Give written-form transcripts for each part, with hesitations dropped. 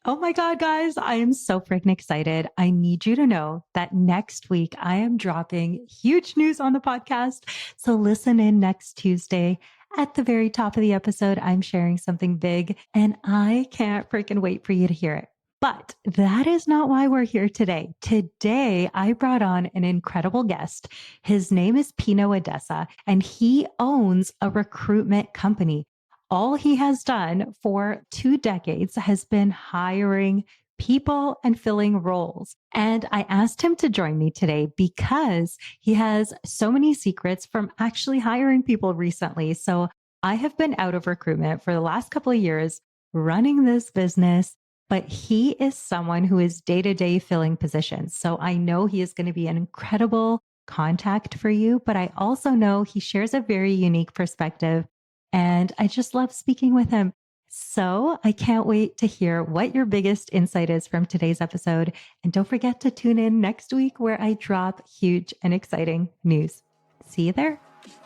Oh my God, guys, I am so freaking excited. I need you to know that next week I am dropping huge news on the podcast. So listen in next Tuesday. At the very top of the episode, I'm sharing something big and I can't freaking wait for you to hear it. But that is not why we're here today. Today, I brought on an incredible guest. His name is Pino Addesa, and he owns a recruitment company. All he has done for 2 decades has been hiring people and filling roles. And I asked him to join me today because he has so many secrets from actually hiring people recently. So I have been out of recruitment for the last couple of years running this business, but he is someone who is day to day filling positions. So I know he is going to be an incredible contact for you, but I also know he shares a very unique perspective and I just love speaking with him. So I can't wait to hear what your biggest insight is from today's episode. And don't forget to tune in next week where I drop huge and exciting news. See you there.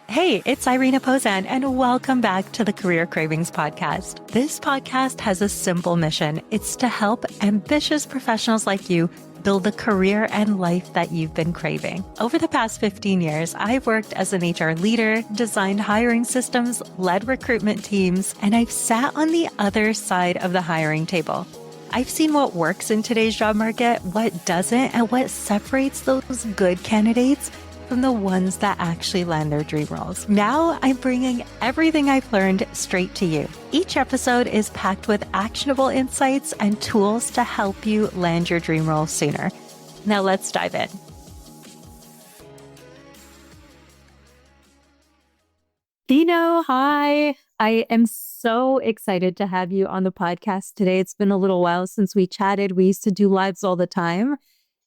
Hey, it's Irina Pozan, and welcome back to the Career Cravings Podcast. This podcast has a simple mission. It's to help ambitious professionals like you build the career and life that you've been craving. Over the past 15 years, I've worked as an HR leader, designed hiring systems, led recruitment teams, and I've sat on the other side of the hiring table. I've seen what works in today's job market, what doesn't, and what separates those good candidates from the ones that actually land their dream roles. Now I'm bringing everything I've learned straight to you. Each episode is packed with actionable insights and tools to help you land your dream role sooner. Now let's dive in. Pino, hi. I am so excited to have you on the podcast today. It's been a little while since we chatted. We used to do lives all the time.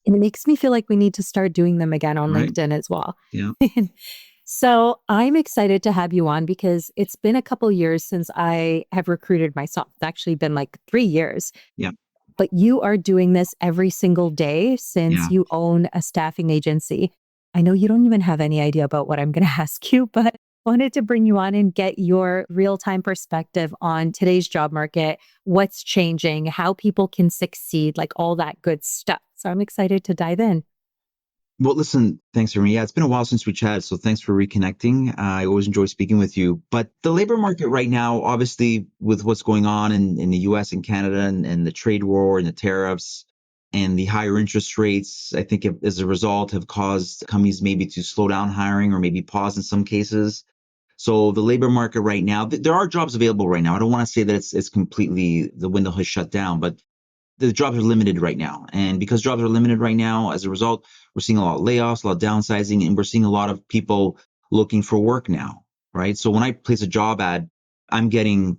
And it makes me feel like we need to start doing them again on LinkedIn as well. Yeah. So I'm excited to have you on because it's been a couple years since I have recruited myself. It's actually been like 3 years. Yeah. But you are doing this every single day since Yeah. you own a staffing agency. I know you don't even have any idea about what I'm going to ask you, but wanted to bring you on and get your real-time perspective on today's job market, what's changing, how people can succeed, like all that good stuff. So I'm excited to dive in. Well, listen, thanks for me. Yeah, it's been a while since we chatted, so thanks for reconnecting. I always enjoy speaking with you. But the labor market right now, obviously, with what's going on in the US and Canada and the trade war and the tariffs and the higher interest rates, I think as a result have caused companies maybe to slow down hiring or maybe pause in some cases. So the labor market right now, there are jobs available right now. I don't want to say that it's completely the window has shut down, but the jobs are limited right now. And because jobs are limited right now, as a result, we're seeing a lot of layoffs, a lot of downsizing, and we're seeing a lot of people looking for work now, right? So when I place a job ad, I'm getting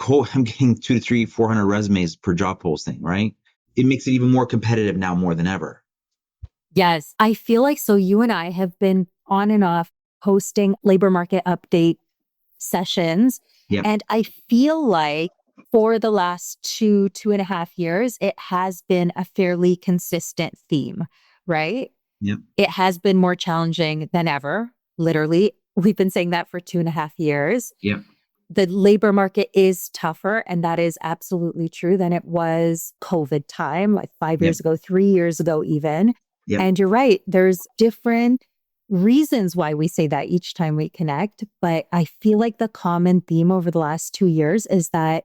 2 to 3, 400 resumes per job posting, right? It makes it even more competitive now more than ever. Yes, I feel like so you and I have been on and off hosting labor market update sessions. Yep. And I feel like for the last 2.5 years, it has been a fairly consistent theme, right? Yep. It has been more challenging than ever. Literally, we've been saying that for 2.5 years. Yep. The labor market is tougher, and that is absolutely true than it was COVID time, like 5 years ago, 3 years ago, even. Yep. And you're right, there's different reasons why we say that each time we connect. But I feel like the common theme over the last 2 years is that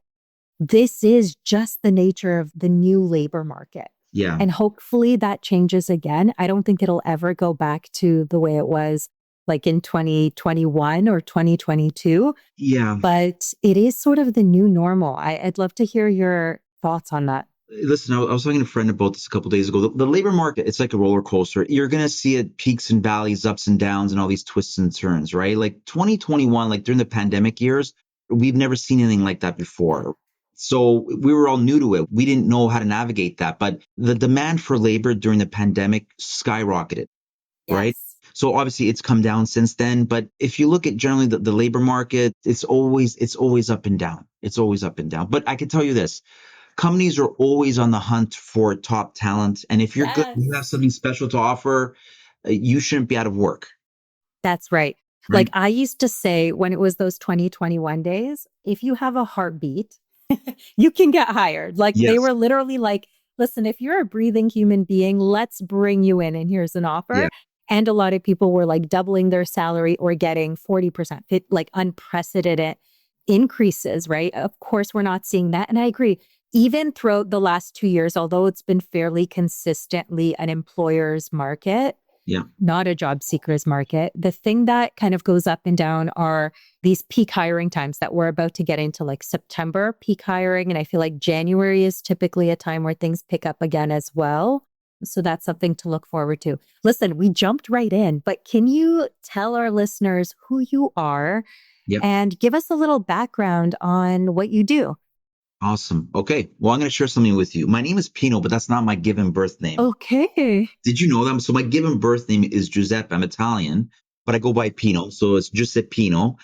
this is just the nature of the new labor market. Yeah. And hopefully that changes again. I don't think it'll ever go back to the way it was like in 2021 or 2022. Yeah. But it is sort of the new normal. I'd love to hear your thoughts on that. Listen, I was talking to a friend about this a couple of days ago. The labor market, it's like a roller coaster. You're going to see it peaks and valleys, ups and downs, and all these twists and turns, right? Like 2021, like during the pandemic years, we've never seen anything like that before. So we were all new to it. We didn't know how to navigate that. But the demand for labor during the pandemic skyrocketed, right? Yes. So obviously it's come down since then. But if you look at generally the labor market, it's always up and down. It's always up and down. But I can tell you this. Companies are always on the hunt for top talent. And if you're good, you have something special to offer, you shouldn't be out of work. That's right. Right. Like I used to say when it was those 2021 days, if you have a heartbeat, You can get hired. Like they Yes. were literally like, listen, if you're a breathing human being, let's bring you in and here's an Yeah. offer. And a lot of people were like doubling their salary or getting 40%, like unprecedented increases, right? Of course, we're not seeing that. And I agree. Even throughout the last 2 years, although it's been fairly consistently an employer's market, Yeah. not a job seeker's market. The thing that kind of goes up and down are these peak hiring times that we're about to get into, like September peak hiring. And I feel like January is typically a time where things pick up again as well. So that's something to look forward to. Listen, we jumped right in, but can you tell our listeners who you are Yep. and give us a little background on what you do? Awesome. Okay. Well, I'm going to share something with you. My name is Pino, but that's not my given birth name. Okay. Did you know that? So my given birth name is Giuseppe. I'm Italian, but I go by Pino. So it's Giuseppe Pino.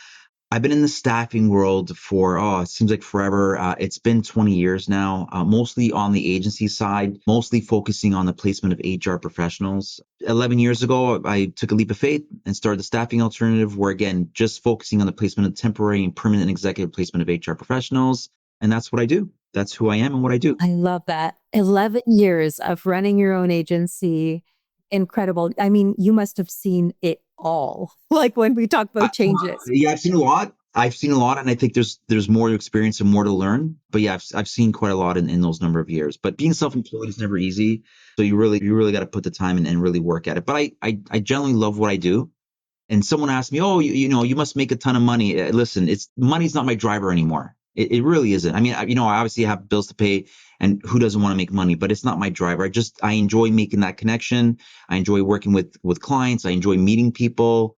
I've been in the staffing world for, it seems like forever. It's been 20 years now, mostly on the agency side, mostly focusing on the placement of HR professionals. 11 years ago, I took a leap of faith and started the staffing alternative where, again, just focusing on the placement of temporary and permanent executive placement of HR professionals. And that's what I do. That's who I am and what I do. I love that. 11 years of running your own agency. Incredible. I mean, you must have seen it all. Like when we talk about changes. Yeah, I've seen a lot. I've seen a lot, and I think there's more to experience and more to learn. But yeah, I've seen quite a lot in those number of years. But being self-employed is never easy, so you really got to put the time in and really work at it. But I generally love what I do. And someone asked me, "Oh, you must make a ton of money." Listen, it's money's not my driver anymore. It really isn't. I mean, I obviously have bills to pay, and who doesn't want to make money? But it's not my driver. I enjoy making that connection. I enjoy working with clients. I enjoy meeting people.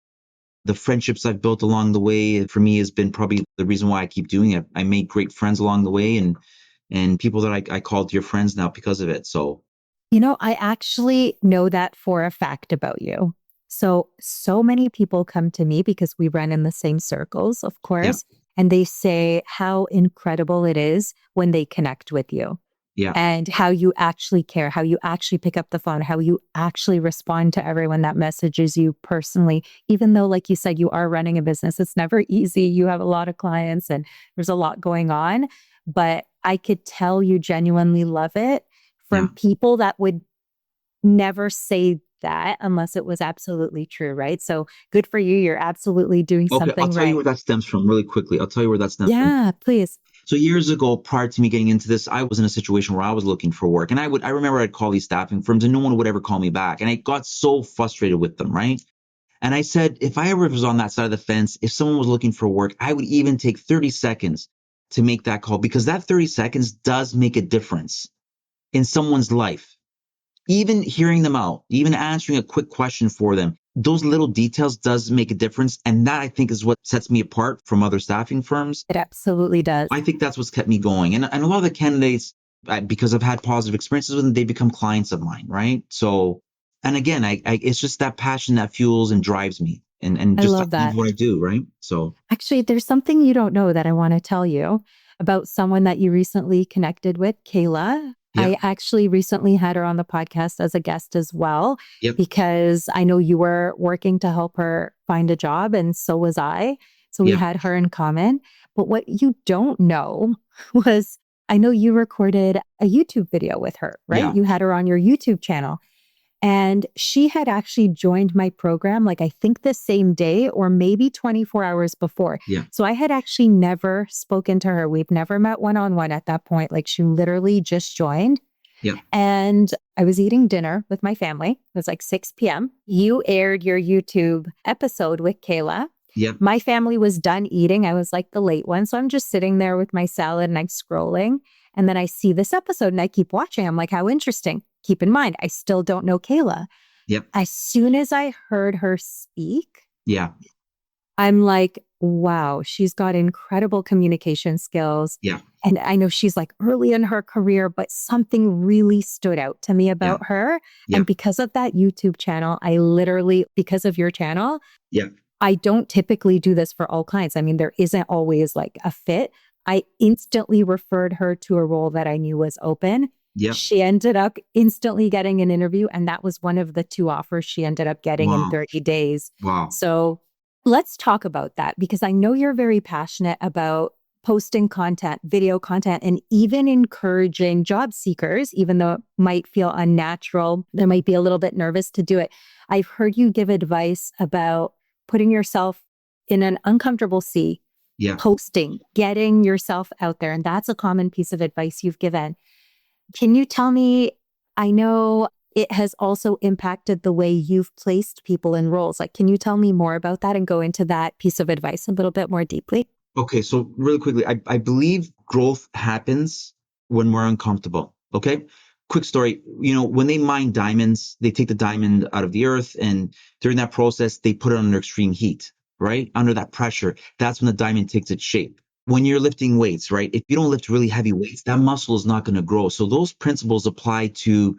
The friendships I've built along the way for me has been probably the reason why I keep doing it. I made great friends along the way and people that I call dear friends now because of it. So I actually know that for a fact about you. So many people come to me because we run in the same circles, of yeah, course, and they say how incredible it is when they connect with you. yeah, And how you actually care, how you actually pick up the phone, how you actually respond to everyone that messages you personally. Even though, like you said, you are running a business, it's never easy. You have a lot of clients and there's a lot going on. But I could tell you genuinely love it yeah. from people that would never say that unless it was absolutely true, right? So good for you. You're absolutely doing Okay, I'll something tell you right. where that stems from really quickly. I'll tell you where that stems from. Yeah, please. So years ago, prior to me getting into this, I was in a situation where I was looking for work, and I remember I'd call these staffing firms, and no one would ever call me back, and I got so frustrated with them, right? And I said, if I ever was on that side of the fence, if someone was looking for work, I would even take 30 seconds to make that call because that 30 seconds does make a difference in someone's life. Even hearing them out, even answering a quick question for them, those little details does make a difference. And that I think is what sets me apart from other staffing firms. It absolutely does. I think that's what's kept me going. And a lot of the candidates, because I've had positive experiences with them, they become clients of mine, right? So, and again, it's just that passion that fuels and drives me, and I just I love love that. what I do, right? So, Actually, there's something you don't know that I want to tell you about someone that you recently connected with, Kayla. yeah, I actually recently had her on the podcast as a guest as well, yep, because I know you were working to help her find a job, and so was I. So we yeah, had her in common. But what you don't know was I know you recorded a YouTube video with her, right? yeah, You had her on your YouTube channel. And she had actually joined my program, like I think the same day or maybe 24 hours before. yeah, So I had actually never spoken to her. We've never met one on one at that point. Like she literally just joined. yeah, And I was eating dinner with my family. It was like 6 p.m. You aired your YouTube episode with Kayla. yeah, My family was done eating. I was like the late one. So I'm just sitting there with my salad and I'm scrolling. And then I see this episode and I keep watching. I'm like, how interesting. Keep in mind, I still don't know Kayla. yep, As soon as I heard her speak, yeah, I'm like, wow, she's got incredible communication skills. yeah, And I know she's like early in her career, but something really stood out to me yeah, about her. yeah, And because of that YouTube channel, I literally, because of your channel, yeah, I don't typically do this for all clients. I mean, there isn't always like a fit. I instantly referred her to a role that I knew was open. yeah. She ended up instantly getting an interview, and that was one of the two offers she ended up getting in Wow, 30 days. wow, So let's talk about that because I know you're very passionate about posting content, video content, and even encouraging job seekers, even though it might feel unnatural, they might be a little bit nervous to do it. I've heard you give advice about putting yourself in an uncomfortable seat, Yeah. posting, getting yourself out there. And that's a common piece of advice you've given. Can you tell me, I know it has also impacted the way you've placed people in roles. Like, can you tell me more about that and go into that piece of advice a little bit more deeply? Okay, so really quickly, I believe growth happens when we're uncomfortable. Okay. Quick story. When they mine diamonds, they take the diamond out of the earth, and during that process, they put it under extreme heat, right? Under that pressure. That's when the diamond takes its shape. When you're lifting weights, right? If you don't lift really heavy weights, that muscle is not going to grow. So those principles apply to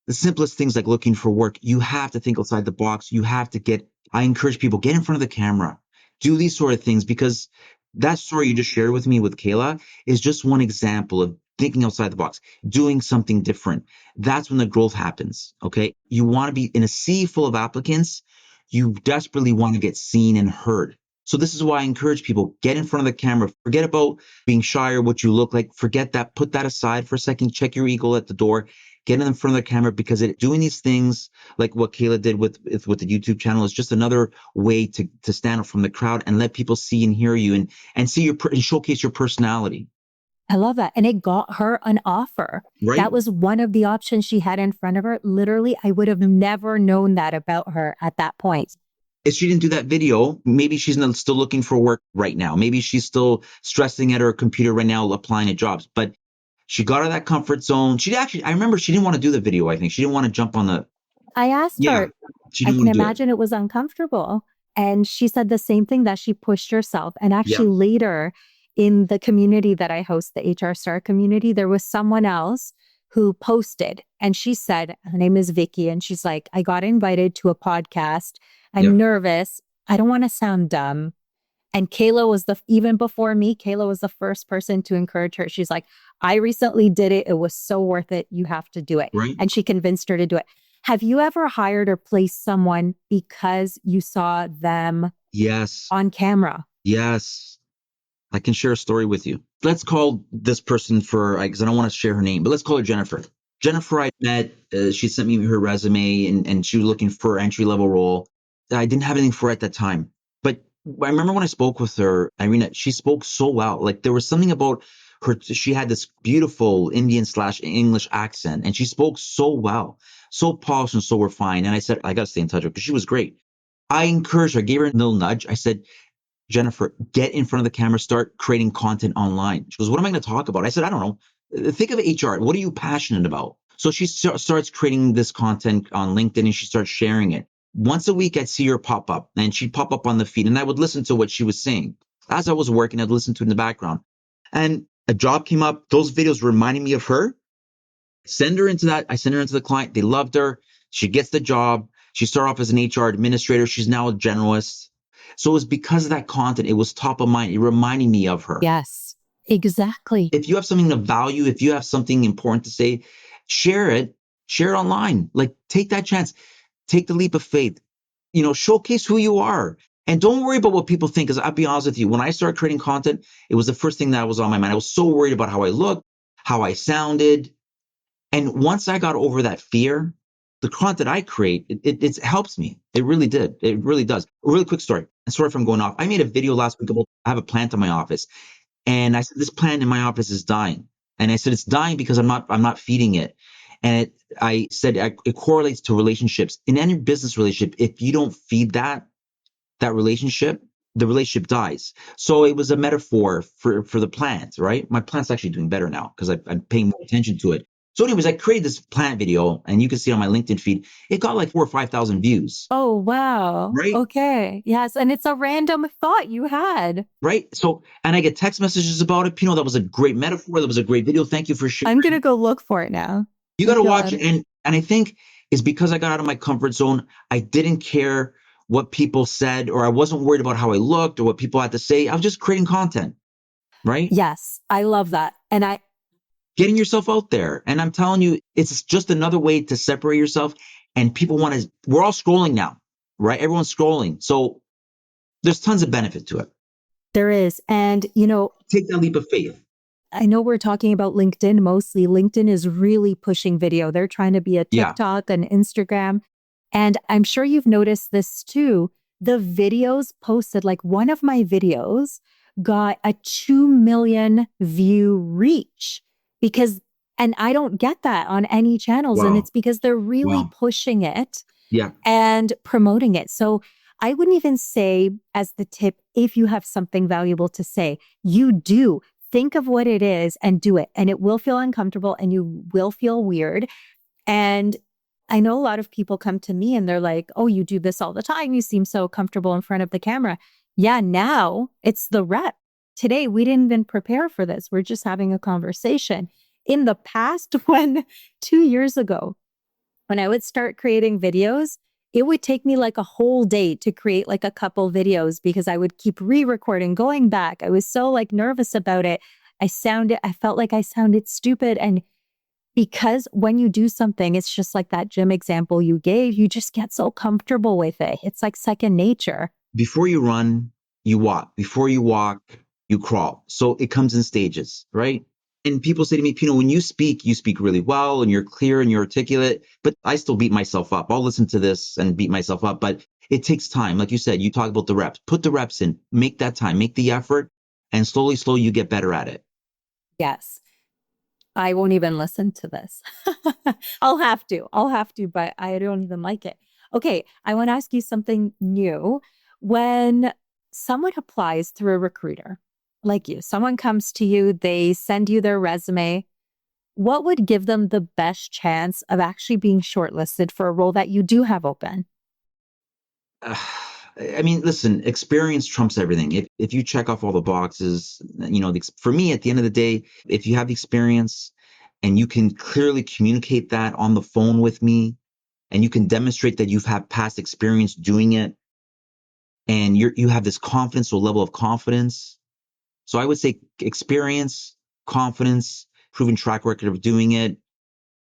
the simplest things like looking for work. You have to think outside the box. I encourage people, get in front of the camera, do these sort of things, because that story you just shared with me with Kayla is just one example of thinking outside the box, doing something different. That's when the growth happens. Okay. You want to be in a sea full of applicants. You desperately want to get seen and heard. So this is why I encourage people, get in front of the camera, forget about being shy or what you look like. Forget that, put that aside for a second, check your ego at the door, get in front of the camera, because doing these things like what Kayla did with the YouTube channel is just another way to stand up from the crowd and let people see and hear you and see and showcase your personality. I love that. And it got her an offer. Right? That was one of the options she had in front of her. Literally, I would have never known that about her at that point. If she didn't do that video, maybe she's still looking for work right now. Maybe she's still stressing at her computer right now, applying at jobs. But she got out of that comfort zone. I remember she didn't want to do the video. I think she didn't want to jump on the. I asked Yeah, her, she I didn't can want to do it. imagine it was uncomfortable. And she said the same thing, that she pushed herself. And actually, Yeah. later in the community that I host, the HR Star community, there was someone else who posted, and she said, her name is Vicky. And she's like, I got invited to a podcast. I'm Yeah. nervous. I don't want to sound dumb. And Kayla was even before me, Kayla was the first person to encourage her. She's like, I recently did it. It was so worth it. You have to do it. Right. And she convinced her to do it. Have you ever hired or placed someone because you saw them Yes. on camera? Yes. I can share a story with you. Let's call this person because I don't want to share her name, but let's call her Jennifer. Jennifer, I met, she sent me her resume and she was looking for an entry level role. I didn't have anything for her at that time. But I remember when I spoke with her, Irina, she spoke so well. Like there was something about her. She had this beautiful Indian/English accent, and she spoke so well, so polished and so refined. And I said, I got to stay in touch with her because she was great. I encouraged her, gave her a little nudge. I said, Jennifer, get in front of the camera, start creating content online. She goes, what am I going to talk about? I said, I don't know. Think of HR. What are you passionate about? So she starts creating this content on LinkedIn and she starts sharing it. Once a week, I'd see her pop up and she'd pop up on the feed and I would listen to what she was saying. As I was working, I'd listen to it in the background. And a job came up. Those videos reminding me of her. I send her into the client. They loved her. She gets the job. She started off as an HR administrator. She's now a generalist. So it was because of that content. It was top of mind. It reminded me of her. Yes, exactly. If you have something of value, if you have something important to say, share it online. Like take that chance, take the leap of faith, showcase who you are. And don't worry about what people think. Because I'll be honest with you, when I started creating content, it was the first thing that was on my mind. I was so worried about how I looked, how I sounded. And once I got over that fear, the content I create, it helps me. It really did. It really does. A really quick story. And sorry if I'm going off. I made a video last week about, I have a plant in my office. And I said, this plant in my office is dying. And I said, it's dying because I'm not feeding it. And I said, it correlates to relationships. In any business relationship, if you don't feed that relationship, the relationship dies. So it was a metaphor for the plant, right? My plant's actually doing better now because I'm paying more attention to it. So anyways, I created this plant video and you can see it on my LinkedIn feed. It got like 4,000 or 5,000 views. Oh, wow. Right? Okay. Yes. And it's a random thought you had. Right? So, and I get text messages about it. Pino, that was a great metaphor. That was a great video. Thank you for sharing. I'm going to go look for it now. You got to watch it. And I think it's because I got out of my comfort zone. I didn't care what people said, or I wasn't worried about how I looked or what people had to say. I was just creating content. Right? Yes. I love that. And getting yourself out there. And I'm telling you, it's just another way to separate yourself. And people we're all scrolling now, right? Everyone's scrolling. So there's tons of benefit to it. There is. And, take that leap of faith. I know we're talking about LinkedIn mostly. LinkedIn is really pushing video. They're trying to be a Yeah. TikTok, an Instagram. And I'm sure you've noticed this too. The videos posted, like one of my videos got a 2 million view reach because, and I don't get that on any channels. And Wow. it's because they're really Wow. pushing it Yeah. and promoting it. So I wouldn't even say as the tip, if you have something valuable to say, you do think of what it is and do it. And it will feel uncomfortable and you will feel weird. And I know a lot of people come to me and they're like, oh, you do this all the time. You seem so comfortable in front of the camera. Yeah, now it's the rep. Today, we didn't even prepare for this. We're just having a conversation. In the past, when 2 years ago, when I would start creating videos, it would take me like a whole day to create like a couple videos because I would keep re-recording, going back. I was so like nervous about it. I felt like I sounded stupid. And because when you do something, it's just like that gym example you gave, you just get so comfortable with it. It's like second nature. Before you run, you walk. Before you walk, you crawl. So it comes in stages, right? And people say to me, Pino, when you speak really well and you're clear and you're articulate, but I still beat myself up. I'll listen to this and beat myself up, but it takes time. Like you said, you talk about the reps, put the reps in, make that time, make the effort, and slowly you get better at it. Yes. I won't even listen to this. I'll have to, but I don't even like it. Okay. I want to ask you something new. When someone applies through a recruiter, like you, someone comes to you, they send you their resume. What would give them the best chance of actually being shortlisted for a role that you do have open? Uh, I mean, listen, experience trumps everything. If you check off all the boxes, for me, at the end of the day, if you have the experience and you can clearly communicate that on the phone with me, and you can demonstrate that you've had past experience doing it, and you have this confidence or level of confidence. So I would say experience, confidence, proven track record of doing it.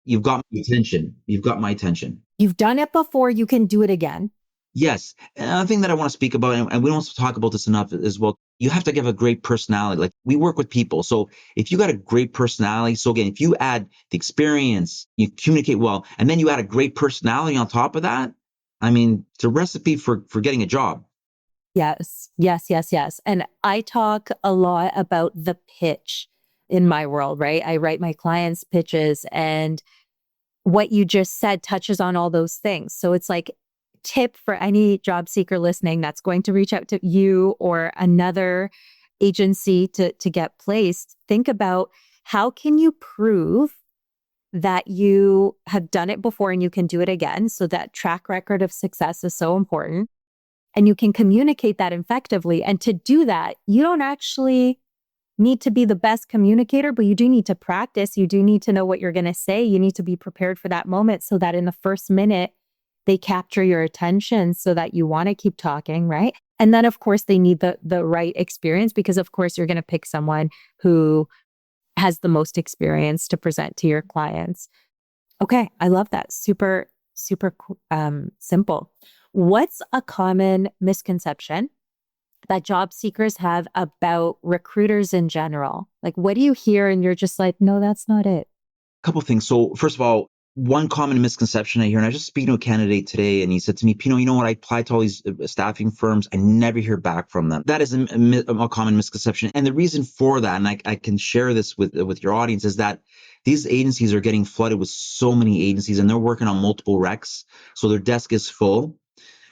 You've got my attention. You've got my attention. You've done it before, you can do it again. Yes. Another thing that I want to speak about, and we don't talk about this enough as well, you have to have a great personality. Like, we work with people. So if you got a great personality, so again, if you add the experience, you communicate well, and then you add a great personality on top of that, I mean, it's a recipe for getting a job. Yes, yes, yes, yes. And I talk a lot about the pitch in my world, right? I write my clients' pitches, and what you just said touches on all those things. So it's like tip for any job seeker listening that's going to reach out to you or another agency to get placed. Think about, how can you prove that you have done it before and you can do it again? So that track record of success is so important. And you can communicate that effectively. And to do that, you don't actually need to be the best communicator, but you do need to practice. You do need to know what you're going to say. You need to be prepared for that moment so that in the first minute, they capture your attention so that you want to keep talking, right? And then, of course, they need the right experience, because, of course, you're going to pick someone who has the most experience to present to your clients. Okay, I love that. Super, super simple. What's a common misconception that job seekers have about recruiters in general? Like, what do you hear and you're just like, no, that's not it? A couple things. So first of all, one common misconception I hear, and I was just speaking to a candidate today, and he said to me, Pino, you know what? I apply to all these staffing firms. I never hear back from them. That is a common misconception. And the reason for that, and I can share this with your audience, is that these agencies are getting flooded with so many agencies, and they're working on multiple recs. So their desk is full.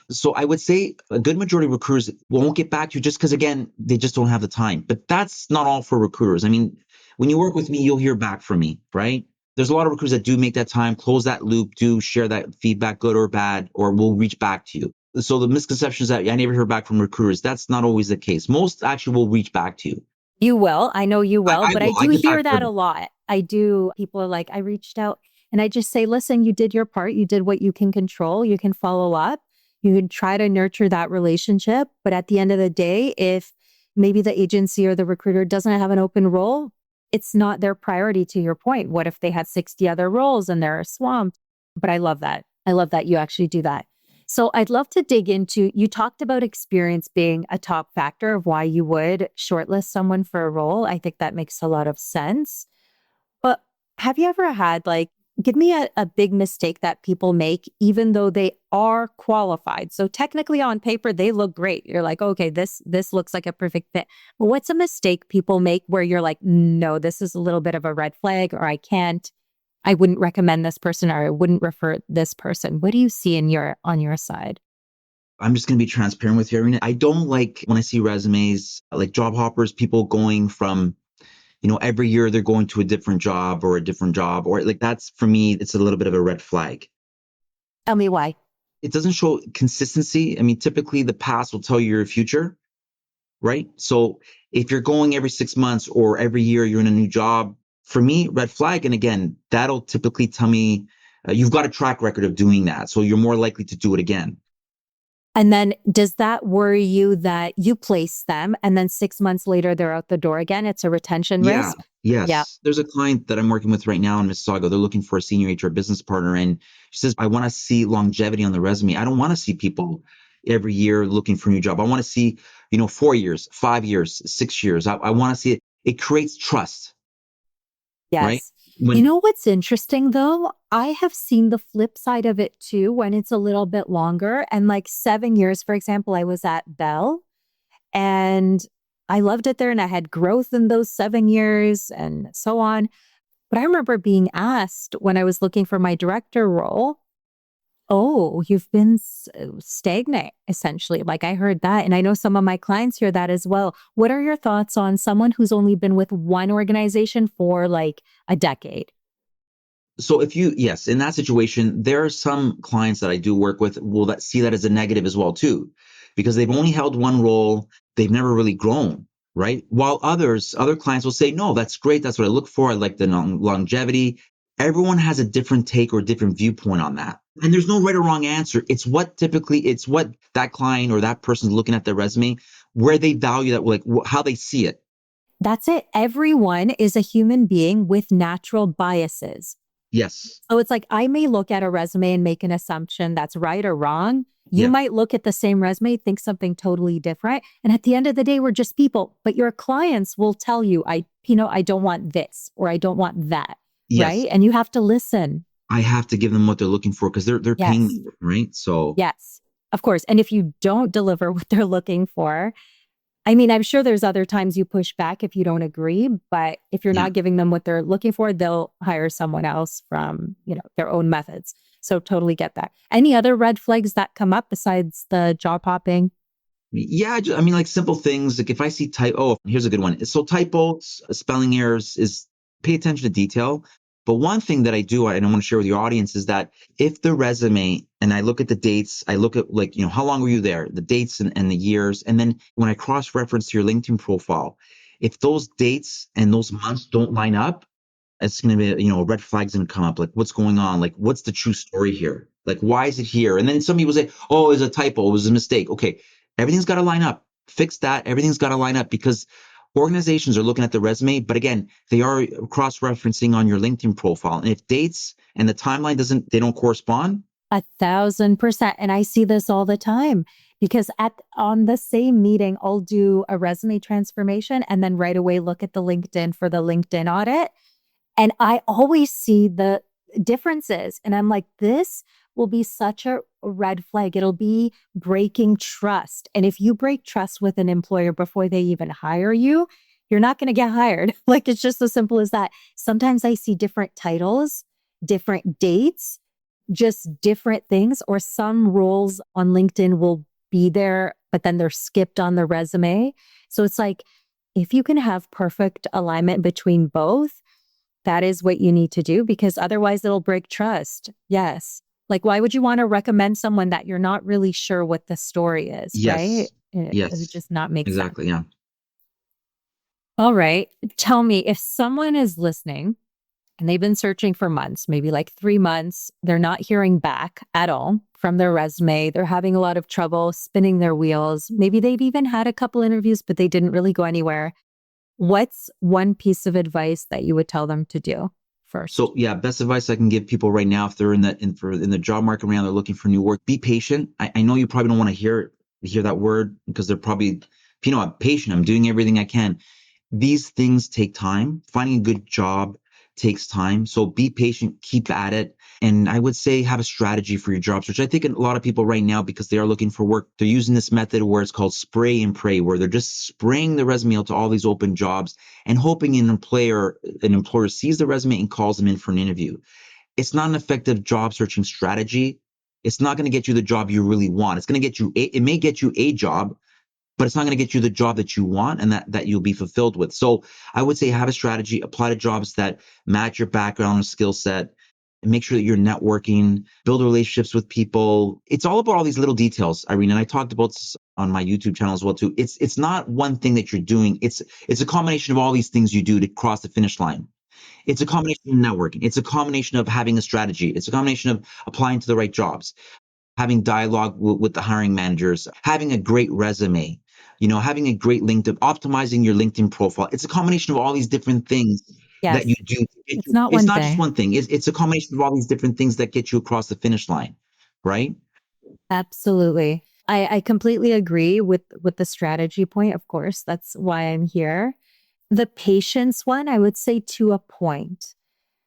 So I would say a good majority of recruiters won't get back to you just because, again, they just don't have the time. But that's not all for recruiters. I mean, when you work with me, you'll hear back from me, right? There's a lot of recruiters that do make that time, close that loop, do share that feedback, good or bad, or will reach back to you. So the misconception is that I never hear back from recruiters. That's not always the case. Most actually will reach back to you. You will. I know you will, I but I will. I do get back hear to that a everybody. lot. I do. People are like, I reached out, and I just say, listen, you did your part. You did what you can control. You can follow up. You can try to nurture that relationship. But at the end of the day, if maybe the agency or the recruiter doesn't have an open role, it's not their priority, to your point. What if they had 60 other roles and they're swamped? But I love that. I love that you actually do that. So I'd love to dig into, you talked about experience being a top factor of why you would shortlist someone for a role. I think that makes a lot of sense. But have you ever had like, give me a big mistake that people make, even though they are qualified. So technically on paper, they look great. You're like, okay, this looks like a perfect fit. But what's a mistake people make where you're like, no, this is a little bit of a red flag, or I wouldn't recommend this person, or I wouldn't refer this person. What do you see on your side? I'm just going to be transparent with you, Irina. I don't like when I see resumes, like job hoppers, people going from, every year they're going to a different job or a different job, or like that's for me, it's a little bit of a red flag. Tell me why. It doesn't show consistency. I mean, typically the past will tell you your future, right? So if you're going every 6 months or every year you're in a new job, for me, red flag. And again, that'll typically tell me you've got a track record of doing that. So you're more likely to do it again. And then does that worry you that you place them and then 6 months later they're out the door again? It's a retention Yeah. risk. Yeah. Yes. There's a client that I'm working with right now in Mississauga. They're looking for a senior HR business partner. And she says, I want to see longevity on the resume. I don't want to see people every year looking for a new job. I want to see, 4 years, 5 years, 6 years. I want to see it. It creates trust, right? Yes. You When know what's interesting though? I have seen the flip side of it too when it's a little bit longer. And like 7 years, for example, I was at Bell and I loved it there and I had growth in those 7 years and so on. But I remember being asked when I was looking for my director role, oh, you've been stagnant, essentially. Like I heard that. And I know some of my clients hear that as well. What are your thoughts on someone who's only been with one organization for like a decade? So yes, in that situation, there are some clients that I do work with will that see that as a negative as well too, because they've only held one role, they've never really grown, right? While other clients will say, no, that's great, that's what I look for. I like the longevity. Everyone has a different take or different viewpoint on that. And there's no right or wrong answer. It's what that client or that person's looking at their resume, where they value that, like how they see it. That's it. Everyone is a human being with natural biases. Yes. So it's like I may look at a resume and make an assumption that's right or wrong. You Yeah. might look at the same resume, think something totally different. And at the end of the day, we're just people. But your clients will tell you, I don't want this or I don't want that. Yes. Right. And you have to listen. I have to give them what they're looking for because they're paying Yes. me, right? So Yes. Of course. And if you don't deliver what they're looking for, I mean, I'm sure there's other times you push back if you don't agree, but if you're yeah. not giving them what they're looking for, they'll hire someone else from, their own methods. So totally get that. Any other red flags that come up besides the job hopping? Yeah, I mean, like simple things. Like if I see here's a good one. So typos, spelling errors is pay attention to detail. But one thing that I do, and I want to share with your audience is that if the resume and I look at the dates, I look at like, how long were you there, the dates and the years. And then when I cross reference to your LinkedIn profile, if those dates and those months don't line up, it's going to be, a red flag's going to come up. Like, what's going on? Like, what's the true story here? Like, why is it here? And then some people say, oh, it was a typo. It was a mistake. Okay. Everything's got to line up. Fix that. Everything's got to line up because organizations are looking at the resume, but again, they are cross-referencing on your LinkedIn profile. And if dates and the timeline they don't correspond. 1,000%. And I see this all the time because on the same meeting, I'll do a resume transformation and then right away look at the LinkedIn for the LinkedIn audit. And I always see the differences. And I'm like, this will be such a red flag. It'll be breaking trust. And if you break trust with an employer before they even hire you, you're not going to get hired. Like, it's just as simple as that. Sometimes I see different titles, different dates, just different things, or some roles on LinkedIn will be there, but then they're skipped on the resume. So it's like, if you can have perfect alignment between both, that is what you need to do because otherwise it'll break trust. Yes. Like, why would you want to recommend someone that you're not really sure what the story is, right? Yes. It would Yes. just not make sense. Exactly. Yeah. All right. Tell me if someone is listening and they've been searching for months, maybe like 3 months, they're not hearing back at all from their resume. They're having a lot of trouble spinning their wheels. Maybe they've even had a couple interviews, but they didn't really go anywhere. What's one piece of advice that you would tell them to do first? So yeah, best advice I can give people right now, if they're in the job market right now, they're looking for new work, be patient. I know you probably don't want to hear that word because they're probably, I'm patient. I'm doing everything I can. These things take time. Finding a good job takes time. So be patient, keep at it. And I would say have a strategy for your job search. I think a lot of people right now, because they are looking for work, they're using this method where it's called spray and pray, where they're just spraying the resume out to all these open jobs and hoping an employer sees the resume and calls them in for an interview. It's not an effective job searching strategy. It's not going to get you the job you really want. It's going to get you, it may get you a job, but it's not going to get you the job that you want and that you'll be fulfilled with. So I would say have a strategy, apply to jobs that match your background and skill set, and make sure that you're networking, build relationships with people. It's all about all these little details, Irene. And I talked about this on my YouTube channel as well too. It's not one thing that you're doing. It's a combination of all these things you do to cross the finish line. It's a combination of networking. It's a combination of having a strategy. It's a combination of applying to the right jobs, having dialogue with the hiring managers, having a great resume, having a great LinkedIn, optimizing your LinkedIn profile. It's a combination of all these different things that you Yes. do. It's not It's one not just thing. one thing. It's a combination of all these different things that get you across the finish line, right? Absolutely. I completely agree with the strategy point, of course. That's why I'm here. The patience one, I would say to a point.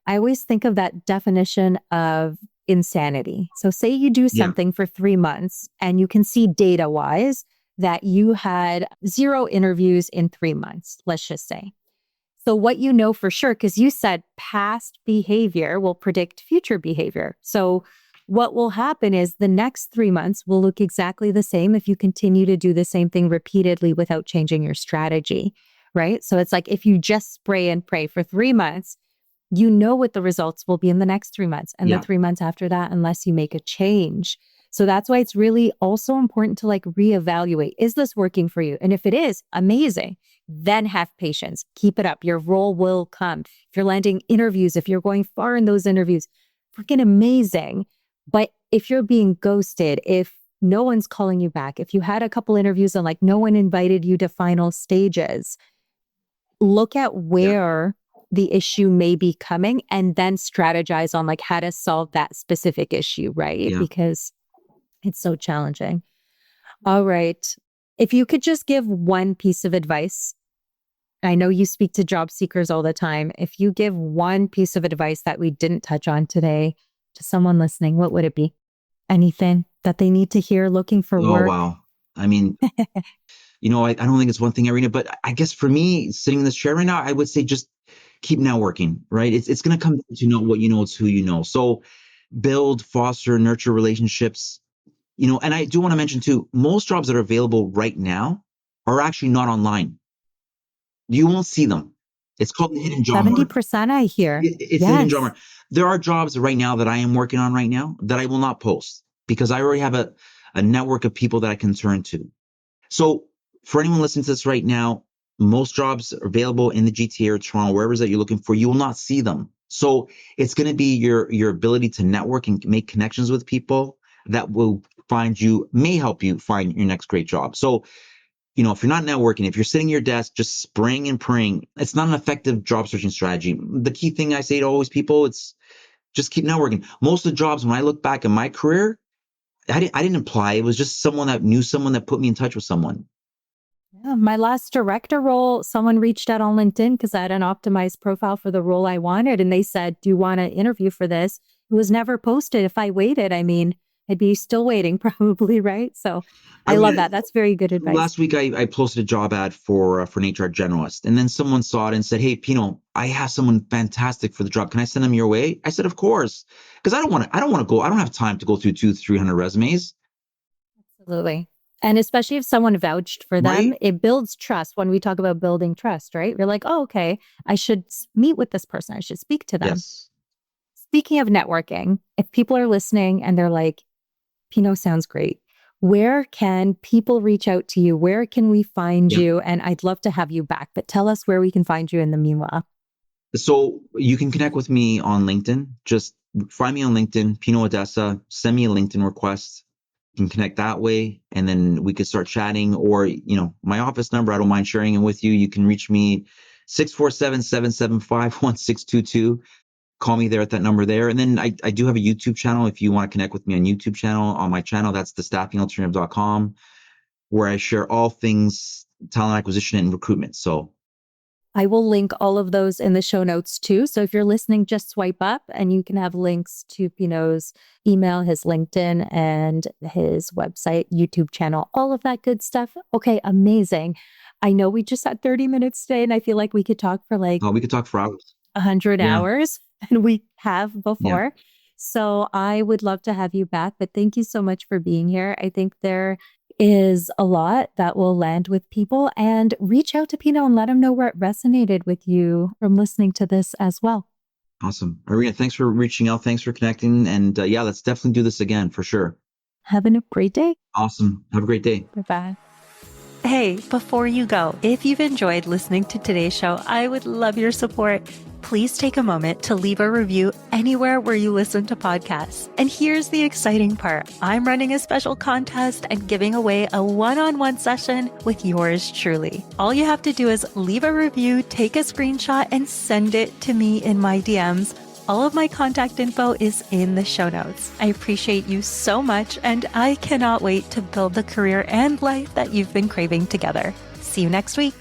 I always think of that definition of insanity. So, say you do Yeah, something for 3 months and you can see data wise that you had 0 interviews in 3 months, let's just say. So, what you know for sure, because you said past behavior will predict future behavior. So, what will happen is the next 3 months will look exactly the same if you continue to do the same thing repeatedly without changing your strategy, right? So, it's like if you just spray and pray for 3 months, you know what the results will be in the next 3 months and the yeah, 3 months after that, unless you make a change. So that's why it's really also important to like reevaluate. Is this working for you? And if it is, amazing. Then have patience. Keep it up. Your role will come. If you're landing interviews, if you're going far in those interviews, freaking amazing. But if you're being ghosted, if no one's calling you back, if you had a couple interviews and like no one invited you to final stages, look at yeah, where the issue may be coming and then strategize on like how to solve that specific issue, right? yeah. Because it's so challenging. All right. If you could just give one piece of advice, I know you speak to job seekers all the time. If you give one piece of advice that we didn't touch on today to someone listening, what would it be? Anything that they need to hear looking for Oh, work? wow. I mean, I don't think it's one thing, Irina, but I guess for me, sitting in this chair right now, I would say just keep networking, right? It's going to come down to know what you know, it's who you know. So build, foster, nurture relationships, and I do want to mention too, most jobs that are available right now are actually not online. You won't see them. It's called the hidden job market. 70% I hear. It's the hidden job Yes. market. There are jobs right now that I am working on right now that I will not post because I already have a network of people that I can turn to. So for anyone listening to this right now, most jobs are available in the GTA or Toronto, wherever it is that you're looking for, you will not see them. So it's going to be your ability to network and make connections with people that will may help you find your next great job. So, if you're not networking, if you're sitting at your desk just spraying and praying, it's not an effective job searching strategy. The key thing I say to always people, it's just keep networking. Most of the jobs, when I look back in my career, I didn't apply. It was just someone that knew someone that put me in touch with someone. Yeah, my last director role, someone reached out on LinkedIn because I had an optimized profile for the role I wanted. And they said, do you want to interview for this? It was never posted. If I waited, I mean, I'd be still waiting probably, right? So I I love mean, that. That's very good advice. last week I posted a job ad for an HR generalist, and then someone saw it and said, "Hey, Pino, I have someone fantastic for the job. Can I send them your way?" I said, "Of course," because I don't want to go. I don't have time to go through 200-300 resumes, Absolutely. And especially if someone vouched for them, right? it builds trust when we talk about building trust, right? You're like, oh, okay, I should meet with this person. I should speak to them. Yes. Speaking of networking, if people are listening and they're like, Pino sounds great. Where can people reach out to you? Where can we find Yeah. you? And I'd love to have you back, but tell us where we can find you in the meanwhile. So you can connect with me on LinkedIn. Just find me on LinkedIn, Pino Addesa. Send me a LinkedIn request. You can connect that way, and then we could start chatting. Or my office number, I don't mind sharing it with you. You can reach me 647-775-1622. call me there at that number there. And then I do have a YouTube channel. If you want to connect with me on YouTube channel, on my channel, that's thestaffing.alternative.com, where I share all things talent acquisition and recruitment. So I will link all of those in the show notes too. So if you're listening, just swipe up and you can have links to Pino's email, his LinkedIn, and his website, YouTube channel, all of that good stuff. Okay, amazing. I know we just had 30 minutes today, and I feel like we could talk for like we could talk for hours. 100 Yeah. hours, and we have before. Yeah. So I would love to have you back, but thank you so much for being here. I think there is a lot that will land with people, and reach out to Pino and let him know where it resonated with you from listening to this as well. Awesome. Irina, thanks for reaching out. Thanks for connecting. And yeah, let's definitely do this again for sure. Having a great day. Awesome. Have a great day. Bye-bye. Hey, before you go, if you've enjoyed listening to today's show, I would love your support. Please take a moment to leave a review anywhere where you listen to podcasts. And here's the exciting part. I'm running a special contest and giving away a one-on-one session with yours truly. All you have to do is leave a review, take a screenshot, and send it to me in my DMs. All of my contact info is in the show notes. I appreciate you so much, and I cannot wait to build the career and life that you've been craving together. See you next week.